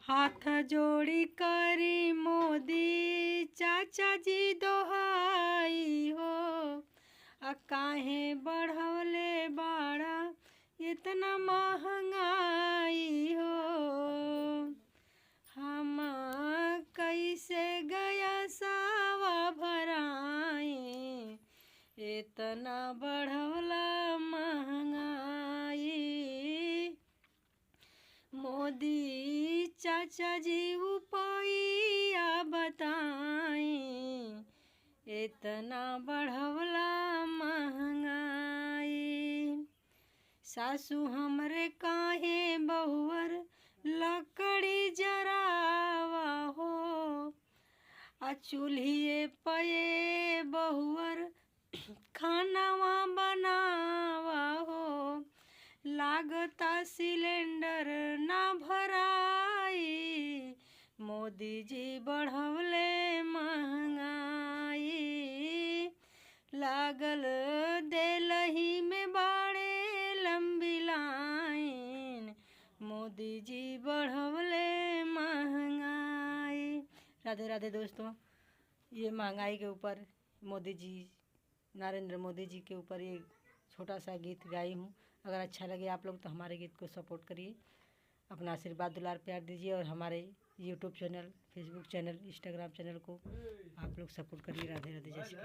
हाथ जोड़ी करी मोदी चाचा जी दोहाई हो, काहे बढ़वले बाड़ा इतना महंगाई हो। हम कैसे गया सावा भराई, इतना बढ़वला महंगाई। मोदी चाचा जी उपाया बताई, इतना बढ़वला महंगाई। सासू हमरे काहे बहुअर लकड़ी जरावा हो, चूल्हिए पे बहुअर खानावा बनावा हो। लागता सिलेंडर ना भराई, मोदी जी बढ़वले महंगाई। लागल देलही में बाड़े लंबी लाइन, मोदी जी बढ़वले महंगाई। राधे राधे दोस्तों, ये महंगाई के ऊपर मोदी जी, नरेंद्र मोदी जी के ऊपर ये छोटा सा गीत गाई हूँ। अगर अच्छा लगे आप लोग तो हमारे गीत को सपोर्ट करिए, अपना आशीर्वाद दुलार प्यार दीजिए और हमारे YouTube channel, Facebook channel, Instagram channel को आप लोग सपोर्ट करिए। राधे राधे, जय श्री कृष्ण।